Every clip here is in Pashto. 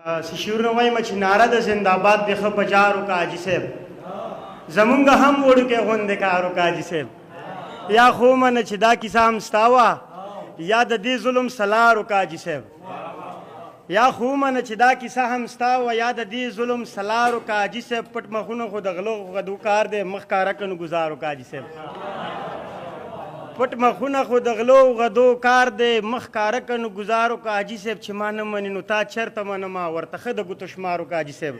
شعرونه وایم چې ناره د زنده‌باد د ښه په جارو کا حاجي صاحب زمونږ هم وړوکی غوندې کار وکړه حاجي صاحب یا خو ومنه چې دا کیسه هم ستا وه یا د دې ظلم سلار وکړه حاجي صاحب یا خو ومنه چې دا کیسه هم ستا وه یا د دې ظلم سلار وکړه حاجي صاحب پټ مخونه خو د غلو غدو کار دی مخ کاره که نو ګزار وکړه حاجي صاحب پټ مخونه خو د غلو غدو کار دی مخ کاره که نو ګزار وکړه حاجي صاحب چې ما نه منې نو تا چېرته منمه ورته ښه د ګوتو شمار وکړه حاجي صاحب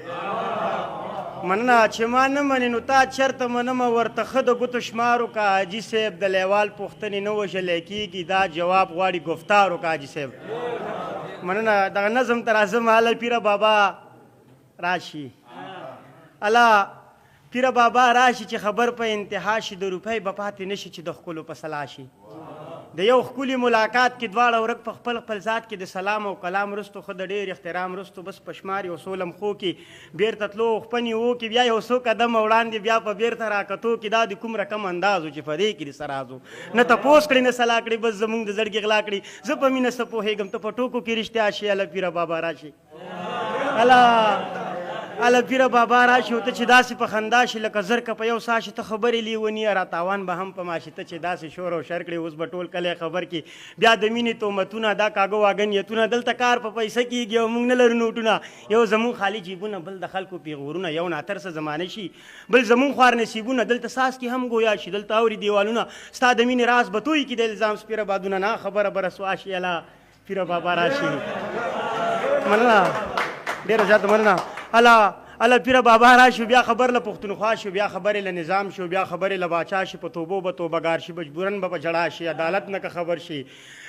مننه چې ما نه منې نو تا چېرته منمه ورته ښه د ګوتو شمار وکړه حاجي صاحب د لیوال پوښتنې نه وژلی کېږي دا جواب غواړي گفتار وکړه حاجي صاحب مننه دغه نظم ته راځم هله پیره بابا راشي الله پیره بابا راشي چې خبر په انتها شي د روپۍ به پاتې نه شي چې د ښکلو په سلا شي د یو ښکلي ملاقات کې دواړه ورک په خپل خپل ذات کې د سلام او کلام وروستو ښه د ډېر احترام وروستو بس په شمار یو څو لمحو کې بېرته تلو خپنې و کې بیا یو څو قدمه وړاندې بیا په بېرته راکتو کې دا د کوم رقم انداز و چې په دې کې د سراز و نه تپوس کړي نه سلا کړي بس زمونږ د زړګي غلا کړي زه په مینه څه پوهېږم ته په ټوکو کې رښتیا شي الله پیره بابا راشي الله پیره بابا راشي او ته چې داسې په خندا شي لکه زر که په یو سا شي ته خبرې لیونی را تاوان به هم په ما شي ته چې داسې شور او شر کړې اوس به ټول کلی خبر کړي بیا د مینې تهمتونه دا کاږه واږه نیتونه دلته کار په پیسه کېږي او موږ نه لرو نوټونه یو زمونږ خالي جیبونه بل د خلکو پیغورونه یو ناترسه زمانه شي بل زمونږ خوار نصیبونه دلته ساس کې هم گویا شي دلته اوري دیوالونه ستا د مینې راز به توی کړي د الزام سپیره بادونه نه خبره به رسوا شي الله پیره بابا راشي مننه ډېره زیاته مننه الله پیره بابا راشي بیا خبر له پښتونخوا شو بیا خبرې له نظام شو بیا خبرې له باچا شي په توبو به توبهګار شي مجبورن به په جړا شي عدالت نه که خبر شي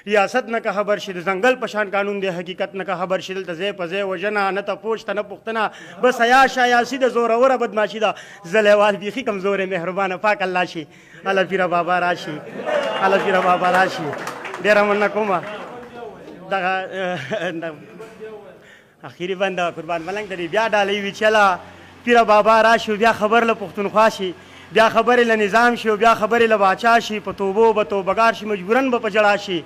ریاست نه که خبر شي د ځنګل په شان قانون دی حقیقت نه که خبر شي دلته ځای په ځای وژنه نه تپوس ته نه پوښتنه بس عیاش عیاسي د زوروره بدماشي ده زلیوال بیخي کمزور مهربانه پاک الله شي الله پیره بابا راشي الله پیره بابا راشي ډېره مننه کومه دغه اخیری بنده قربان ملنګ ته بیا ډالۍ وي چله پیره بابا راشي بیا خبر له پښتونخوا شي بیا خبرې له نظام شي بیا خبرې له باچا شي په توبو به توبهګار شي مجبورن به په جړا شي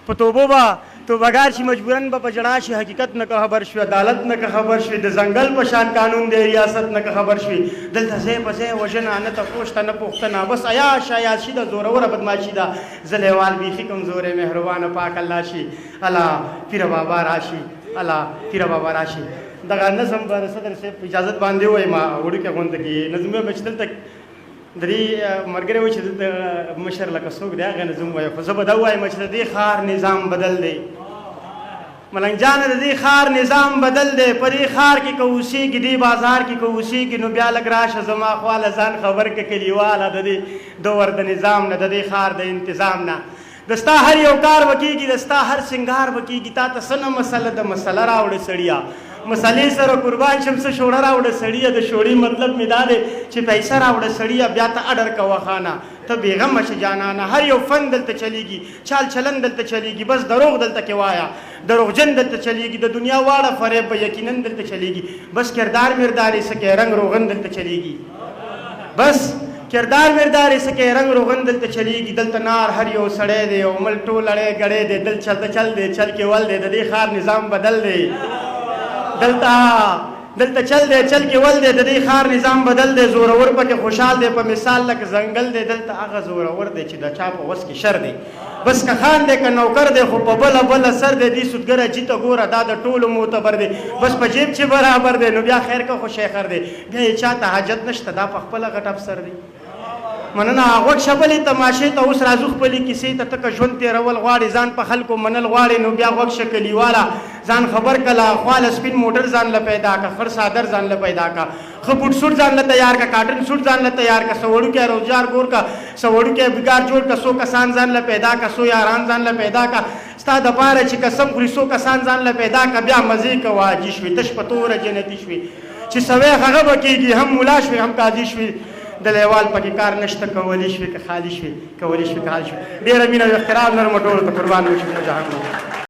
په توبو به توبهګار شي مجبورن به په جړا شي حقیقت نه که خبر شي عدالت نه که خبر شي د ځنګل په شان قانون دی ریاست نه که خبر شي دلته ځای په ځای وژنه نه تپوس ته نه پوښتنه بس عیاش عیاسي ده زوروره بدماشي ده زلیوال بیخي کمزوری مهربانه پاک الله شي الله پیره بابا راشي الله پیره بابا راشي دغه نظم به صدر صاحب په اجازت باندې ووایم وړوکی غونډه کې نظم به چې دلته درې ملګري وایي چې دلته مشر لکه څوک دی هغه نظم وایي خو زه به دا ووایم چې د دې ښار نظام بدل دی ملنګ جانه د دې ښار نظام بدل دی په دې ښار کې که اوسېږي دې بازار کې که اوسېږي نو بیا لږ راشه زما خواله ځان خبر که کلیواله د دې دور د نظام نه د دې ښار د انتظام نه د ستا هر یو کار به کېږي د ستا هر سنګار به کېږي تا ته څه نه مسله د مسله راوړه سړیه مسلې سره قربان شم څه شوړه راوړه سړیه د شوړې مطلب مې دا دی چې پیسه راوړه سړیه بیا ته اډر کوه خانه ته بېغمه شه جانانه هر یو فن دلته چلیږي چال چلن دلته چلیږي بس دروغ دلته کې وایه دروغجن دلته چلیږي د دنیا واړه فریب به یقینا دلته چلیږي بس کردار مردارې سکې رنګ روغن دلته چلیږي بس کردار مردارې سکې رنګ روغن دلته چلیږي دلته نار هر یو سړی دی او مل ټول اړی ګړی دی دل چلته چل دی چل کې ول دی د دې ښار نظام بدل دی دلته چل دی چل کې ول دی د دې ښار نظام بدل دی زورور پکې خوشحال دی په مثال لکه ځنګل دی دلته هغه زورور دی چې د چا په وس کې شر دی بس که خان دی که نوکر دی خو په بله سر دی دې سودګره جیته ګوره دا د ټولو معتبر دی بس په جیب چې برابر دی نو بیا خیر که خو شیخر دی بیا یې چا ته حاجت نشته دا په خپله غټ افسر دی مننه غوږ شپلې تماشې ته اوس راځو خپلې کیسې ته ته که ژوند تېرول غواړې ځان په خلکو منل غواړې نو بیا غوږ شه کلیواله ځان خبر کله خواله سپین موټر ځان له پیدا که خړ څادر ځان له پیدا که ښه بوټ سوټ ځان له تیار که کاټن سوټ ځان له تیار که څه وړوکی روزګار ګور که څه وړوکی بګار جوړ که څو کسان ځان له پیدا که څو یاران ځان له پیدا که ستا دپاره چې قسم خوري څو کسان ځان له پیدا که بیا مزې که واجي شوې تش په توره جنتي شوې چې سوی هغه به کېږي هم ملا شوې هم قاضي شوې د لیوال پکې کار نشته کولی شوې که خالي شوې کولی شوې که خالي شوې ډېره مینه او احترام لرم ټولو ته قربان وشي جهان